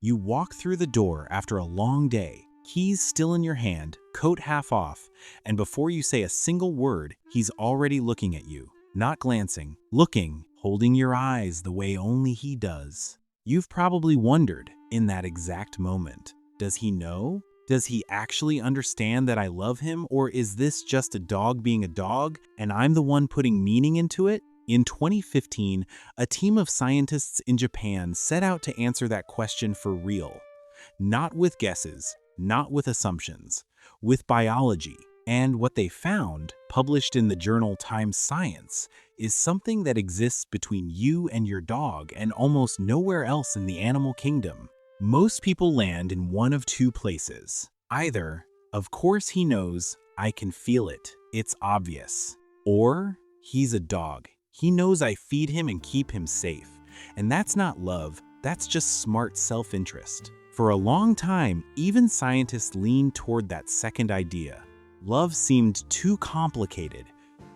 You walk through the door after a long day, keys still in your hand, coat half off, and before you say a single word, he's already looking at you. Not glancing, looking, holding your eyes the way only he does. You've probably wondered, in that exact moment, does he know? Does he actually understand that I love him, or is this just a dog being a dog, and I'm the one putting meaning into it? In 2015, a team of scientists in Japan set out to answer that question for real. Not with guesses, not with assumptions, with biology. And what they found, published in the journal Time Science, is something that exists between you and your dog and almost nowhere else in the animal kingdom. Most people land in one of two places. Either, of course he knows, I can feel it, it's obvious. Or, he's a dog. He knows I feed him and keep him safe. And that's not love, that's just smart self-interest. For a long time, even scientists leaned toward that second idea. Love seemed too complicated,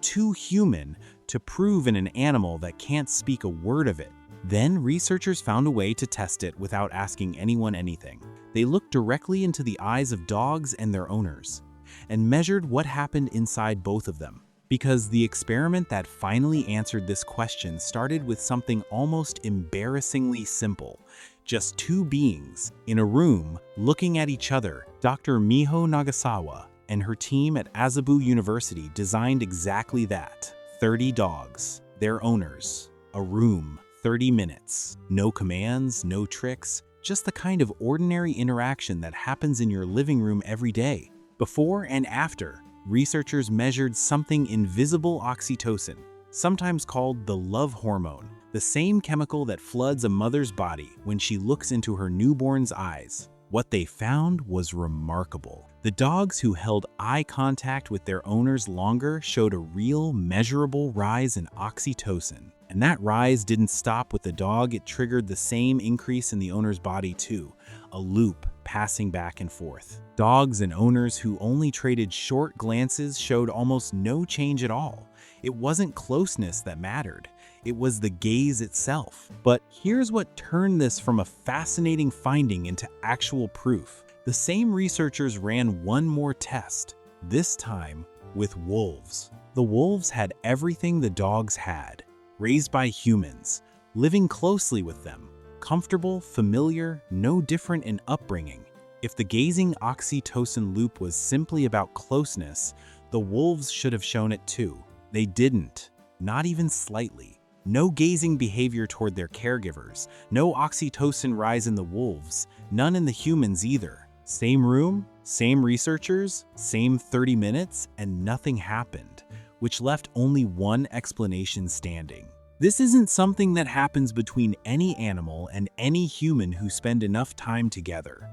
too human, to prove in an animal that can't speak a word of it. Then researchers found a way to test it without asking anyone anything. They looked directly into the eyes of dogs and their owners, and measured what happened inside both of them. Because the experiment that finally answered this question started with something almost embarrassingly simple. Just two beings in a room looking at each other. Dr. Miho Nagasawa and her team at Azabu University designed exactly that. 30 dogs, their owners, a room, 30 minutes. No commands, no tricks, just the kind of ordinary interaction that happens in your living room every day. Before and after, researchers measured something invisible: oxytocin, sometimes called the love hormone, the same chemical that floods a mother's body when she looks into her newborn's eyes. What they found was remarkable. The dogs who held eye contact with their owners longer showed a real, measurable rise in oxytocin. And that rise didn't stop with the dog, it triggered the same increase in the owner's body too, a loop passing back and forth. Dogs and owners who only traded short glances showed almost no change at all. It wasn't closeness that mattered, it was the gaze itself. But here's what turned this from a fascinating finding into actual proof. The same researchers ran one more test, this time with wolves. The wolves had everything the dogs had. Raised by humans, living closely with them, comfortable, familiar, no different in upbringing. If the gazing oxytocin loop was simply about closeness, the wolves should have shown it too. They didn't, not even slightly. No gazing behavior toward their caregivers, no oxytocin rise in the wolves, none in the humans either. Same room, same researchers, same 30 minutes, and nothing happened, which left only one explanation standing. This isn't something that happens between any animal and any human who spend enough time together.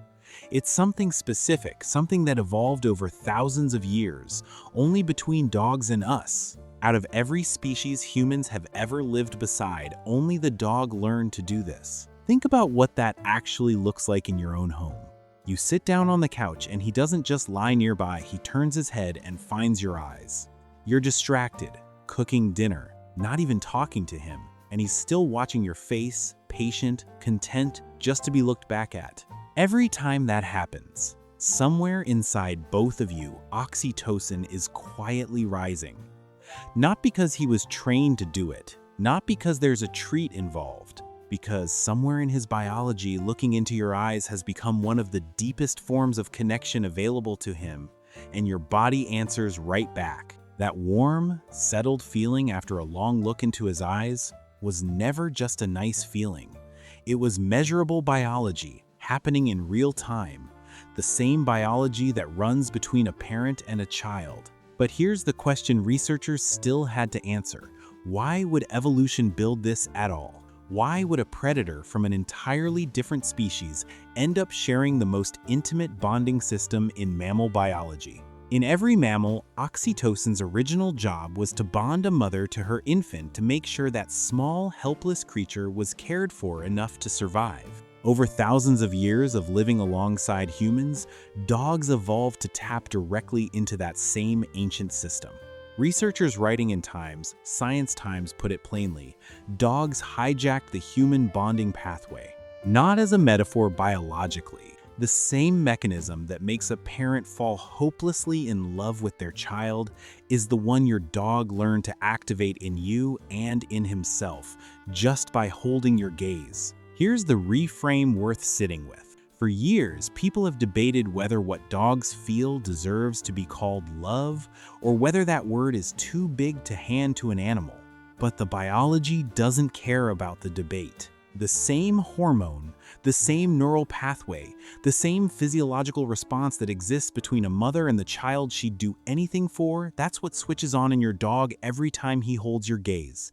It's something specific, something that evolved over thousands of years, only between dogs and us. Out of every species humans have ever lived beside, only the dog learned to do this. Think about what that actually looks like in your own home. You sit down on the couch and he doesn't just lie nearby, he turns his head and finds your eyes. You're distracted, cooking dinner, not even talking to him, and he's still watching your face, patient, content, just to be looked back at. Every time that happens, somewhere inside both of you, oxytocin is quietly rising. Not because he was trained to do it, not because there's a treat involved, because somewhere in his biology, looking into your eyes has become one of the deepest forms of connection available to him, and your body answers right back. That warm, settled feeling after a long look into his eyes was never just a nice feeling. It was measurable biology, happening in real time, the same biology that runs between a parent and a child. But here's the question researchers still had to answer. Why would evolution build this at all? Why would a predator from an entirely different species end up sharing the most intimate bonding system in mammal biology? In every mammal, oxytocin's original job was to bond a mother to her infant to make sure that small, helpless creature was cared for enough to survive. Over thousands of years of living alongside humans, dogs evolved to tap directly into that same ancient system. Researchers writing in Times, Science Times put it plainly, dogs hijacked the human bonding pathway. not as a metaphor biologically. The same mechanism that makes a parent fall hopelessly in love with their child is the one your dog learned to activate in you and in himself, just by holding your gaze. Here's the reframe worth sitting with. For years, people have debated whether what dogs feel deserves to be called love, or whether that word is too big to hand to an animal. But the biology doesn't care about the debate. The same hormone, the same neural pathway, the same physiological response that exists between a mother and the child she'd do anything for, that's what switches on in your dog every time he holds your gaze.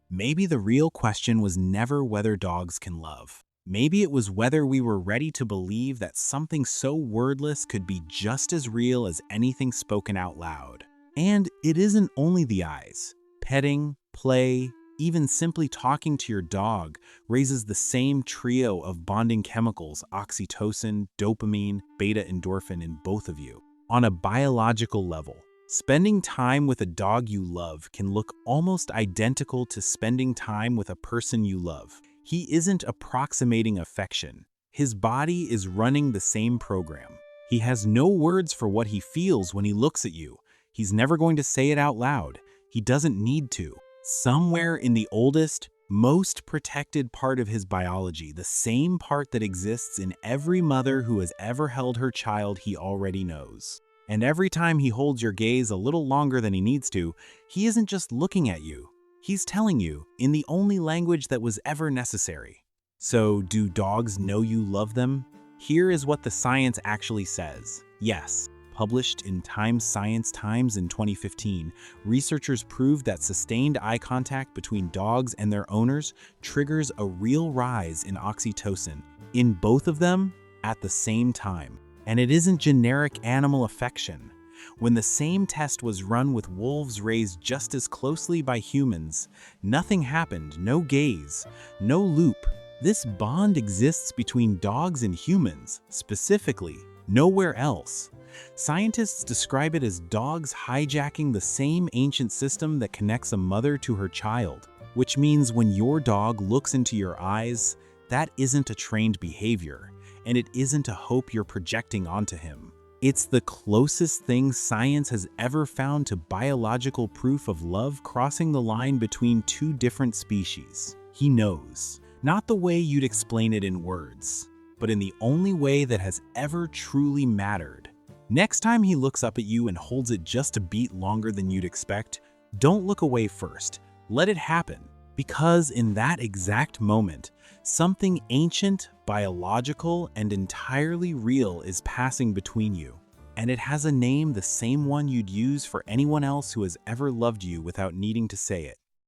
Maybe the real question was never whether dogs can love. Maybe it was whether we were ready to believe that something so wordless could be just as real as anything spoken out loud. And it isn't only the eyes. Petting, play, even simply talking to your dog raises the same trio of bonding chemicals, oxytocin, dopamine, beta endorphin in both of you. On a biological level, spending time with a dog you love can look almost identical to spending time with a person you love. He isn't approximating affection. His body is running the same program. He has no words for what he feels when he looks at you. He's never going to say it out loud. He doesn't need to. Somewhere in the oldest, most protected part of his biology, the same part that exists in every mother who has ever held her child, he already knows. And every time he holds your gaze a little longer than he needs to, he isn't just looking at you. He's telling you in the only language that was ever necessary. So, do dogs know you love them? Here is what the science actually says. Yes. Published in Science Times in 2015, researchers proved that sustained eye contact between dogs and their owners triggers a real rise in oxytocin, in both of them at the same time. And it isn't generic animal affection. When the same test was run with wolves raised just as closely by humans, nothing happened, no gaze, no loop. This bond exists between dogs and humans, specifically, nowhere else. Scientists describe it as dogs hijacking the same ancient system that connects a mother to her child, which means when your dog looks into your eyes, that isn't a trained behavior, and it isn't a hope you're projecting onto him. It's the closest thing science has ever found to biological proof of love crossing the line between two different species. He knows, not the way you'd explain it in words, but in the only way that has ever truly mattered. Next time he looks up at you and holds it just a beat longer than you'd expect, don't look away first. Let it happen. Because in that exact moment, something ancient, biological, and entirely real is passing between you. And it has a name, the same one you'd use for anyone else who has ever loved you without needing to say it.